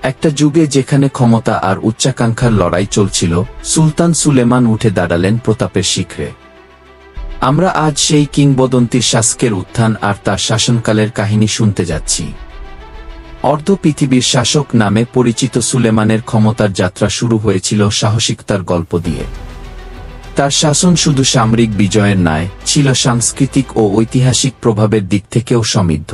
একটা যুগে যেখানে ক্ষমতা আর উচ্চাকাঙ্ক্ষার লড়াই চলছিল, সুলতান সুলেমান উঠে দাঁড়ালেন প্রতাপের শিখরে। আমরা আজ সেই কিংবদন্তির শাসকের উত্থান আর তার শাসনকালের কাহিনী শুনতে যাচ্ছি। অর্ধ পৃথিবীর শাসক নামে পরিচিত সুলেমানের ক্ষমতার যাত্রা শুরু হয়েছিল সাহসিকতার গল্প দিয়ে। তার শাসন শুধু সামরিক বিজয়ের নয়, ছিল সাংস্কৃতিক ও ঐতিহাসিক প্রভাবের দিক থেকেও সমৃদ্ধ।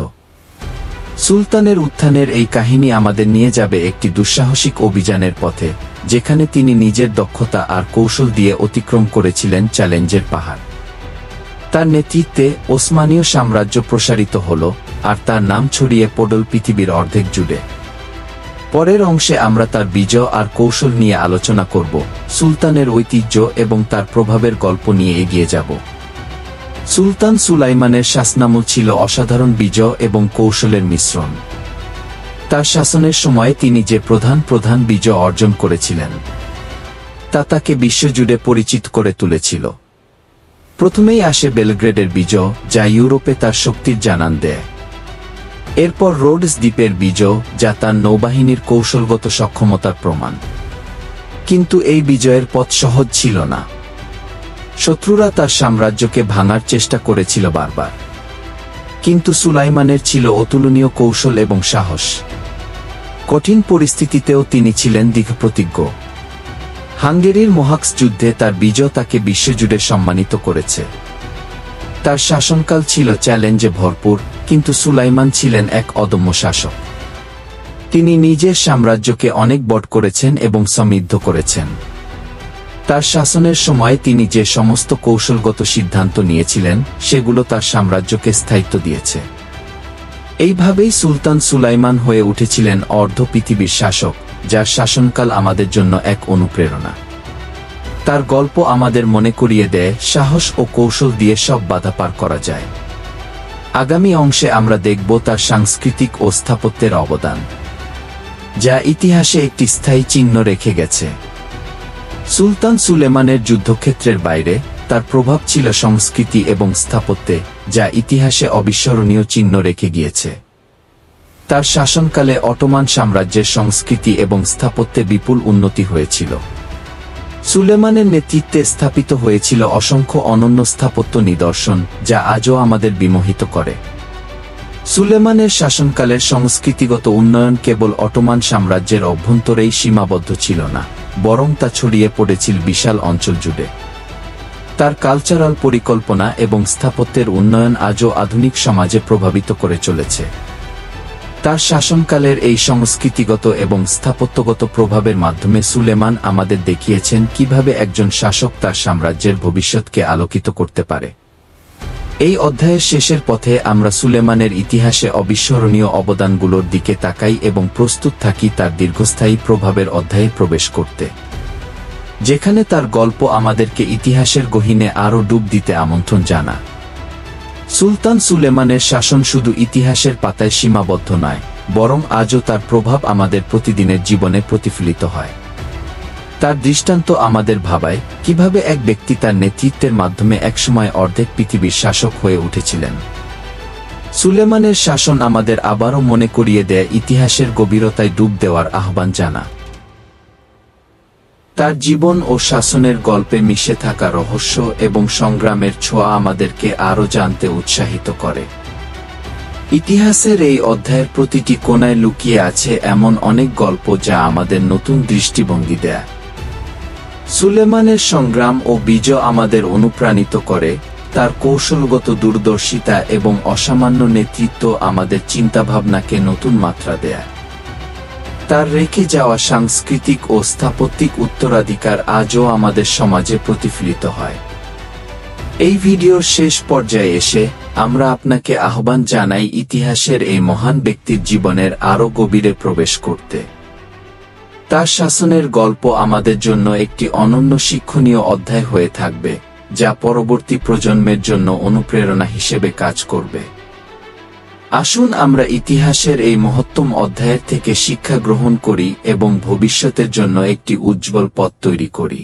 সুলতানের উত্থানের এই কাহিনী আমাদের নিয়ে যাবে একটি দুঃসাহসিক অভিযানের পথে, যেখানে তিনি নিজের দক্ষতা আর কৌশল দিয়ে অতিক্রম করেছিলেন চ্যালেঞ্জের পাহাড়। তার নেতৃত্বে ওসমানীয় সাম্রাজ্য প্রসারিত হল, আর তার নাম ছড়িয়ে পড়ল পৃথিবীর অর্ধেক জুড়ে। পরের অংশে আমরা তার বিজয় আর কৌশল নিয়ে আলোচনা করব, সুলতানের ঐতিহ্য এবং তার প্রভাবের গল্প নিয়ে এগিয়ে যাব। সুলতান সুলাইমানের শাসনামল ছিল অসাধারণ বিজয় এবং কৌশলের মিশ্রণ। তার শাসনের সময় তিনি যে প্রধান বিজয় অর্জন করেছিলেন, তা তাকে বিশ্বজুড়ে পরিচিত করে তুলেছিল। প্রথমেই আসে বেলগ্রেডের বিজয়, যা ইউরোপে তার শক্তির জানান দেয়। এরপর রোডস দ্বীপের বিজয়, যা তার নৌবাহিনীর কৌশলগত সক্ষমতার প্রমাণ। কিন্তু এই বিজয়ের পথ সহজ ছিল না। শত্রুরা তার সাম্রাজ্যকে ভাঙার চেষ্টা করেছিল বারবার, কিন্তু সুলাইমানের ছিল অতুলনীয় কৌশল এবং সাহস। কঠিন পরিস্থিতিতেও তিনি ছিলেন দৃঢ়প্রতিজ্ঞ। হাঙ্গেরির মোহাক্স যুদ্ধে তার বিজয় তাকে বিশ্বজুড়ে সম্মানিত করেছে। তার শাসনকাল ছিল চ্যালেঞ্জে ভরপুর, কিন্তু সুলাইমান ছিলেন এক অদম্য শাসক। তিনি নিজের সাম্রাজ্যকে অনেক বড় করেছেন এবং সমৃদ্ধ করেছেন। তার শাসনের সময় তিনি যে সমস্ত কৌশলগত সিদ্ধান্ত নিয়েছিলেন, সেগুলো তার সাম্রাজ্যকে স্থায়িত্ব দিয়েছে। এইভাবেই সুলতান সুলাইমান হয়ে উঠেছিলেন অর্ধ পৃথিবীর শাসক, যার শাসনকাল আমাদের জন্য এক অনুপ্রেরণা। তার গল্প আমাদের মনে করিয়ে দেয়, সাহস ও কৌশল দিয়ে সব বাধা পার করা যায়। আগামী অংশে আমরা দেখব তার সাংস্কৃতিক ও স্থাপত্যের অবদান, যা ইতিহাসে একটি স্থায়ী চিহ্ন রেখে গেছে। সুলতান সুলেমানের যুদ্ধক্ষেত্রের বাইরে তার প্রভাব ছিল সংস্কৃতি এবং স্থাপত্যে, যা ইতিহাসে অবিস্মরণীয় চিহ্ন রেখে গিয়েছে। তার শাসনকালে অটোমান সাম্রাজ্যের সংস্কৃতি এবং স্থাপত্যে বিপুল উন্নতি হয়েছিল। সুলেমানের নেতৃত্বে স্থাপিত হয়েছিল অসংখ্য অনন্য স্থাপত্য নিদর্শন, যা আজও আমাদের বিমোহিত করে। সুলেমানের শাসনকালের সংস্কৃতিগত উন্নয়ন কেবল অটোমান সাম্রাজ্যের অভ্যন্তরেই সীমাবদ্ধ ছিল না, বরং তা ছড়িয়ে পড়েছিল বিশাল অঞ্চল জুড়ে। তার কালচারাল পরিকল্পনা এবং স্থাপত্যের উন্নয়ন আজও আধুনিক সমাজে প্রভাবিত করে চলেছে। তার শাসনকালের এই সংস্কৃতিগত এবং স্থাপত্যগত প্রভাবের মাধ্যমে সুলেমান আমাদের দেখিয়েছেন কিভাবে একজন শাসক তার সাম্রাজ্যের ভবিষ্যৎকে আলোকিত করতে পারে। এই অধ্যায়ের শেষের পথে আমরা সুলেমানের ইতিহাসে অবিস্মরণীয় অবদানগুলোর দিকে তাকাই এবং প্রস্তুত থাকি তার দীর্ঘস্থায়ী প্রভাবের অধ্যায়ে প্রবেশ করতে, যেখানে তার গল্প আমাদেরকে ইতিহাসের গহীনে আরও ডুব দিতে আমন্ত্রণ জানা। সুলতান সুলেমানের শাসন শুধু ইতিহাসের পাতায় সীমাবদ্ধ নয়, বরং আজও তার প্রভাব আমাদের প্রতিদিনের জীবনে প্রতিফলিত হয়। তার দৃষ্টান্ত আমাদের ভাবায় কিভাবে এক ব্যক্তি তার নেতৃত্বের মাধ্যমে একসময় অর্ধেক পৃথিবীর শাসক হয়ে উঠেছিলেন। সুলেমানের শাসন আমাদের আবারও মনে করিয়ে দেয় ইতিহাসের গভীরতায় ডুব দেওয়ার আহ্বান জানা। তার জীবন ও শাসনের গল্পে মিশে থাকা রহস্য এবং সংগ্রামের ছোঁয়া আমাদেরকে আরও জানতে উৎসাহিত করে। ইতিহাসের এই অধ্যায়ের প্রতিটি কোণায় লুকিয়ে আছে এমন অনেক গল্প যা আমাদের নতুন দৃষ্টিভঙ্গি দেয়। সুলেমানের সংগ্রাম ও বিজয় আমাদের অনুপ্রাণিত করে, তার কৌশলগত দূরদর্শিতা এবং অসামান্য নেতৃত্ব আমাদের চিন্তাভাবনাকে নতুন মাত্রা দেয়। তার রেখে যাওয়া সাংস্কৃতিক ও স্থাপত্যিক উত্তরাধিকার আজও আমাদের সমাজে প্রতিফলিত হয়। এই ভিডিওর শেষ পর্যায়ে এসে আমরা আপনাকে আহ্বান জানাই ইতিহাসের এই মহান ব্যক্তির জীবনের আরও গভীরে প্রবেশ করতে। তার শাসনের গল্প আমাদের জন্য একটি অনন্য শিক্ষণীয় অধ্যায় হয়ে থাকবে, যা পরবর্তী প্রজন্মের জন্য অনুপ্রেরণা হিসেবে কাজ করবে। আসুন আমরা ইতিহাসের এই মহত্তম অধ্যায়ের থেকে শিক্ষা গ্রহণ করি এবং ভবিষ্যতের জন্য একটি উজ্জ্বল পথ তৈরি করি।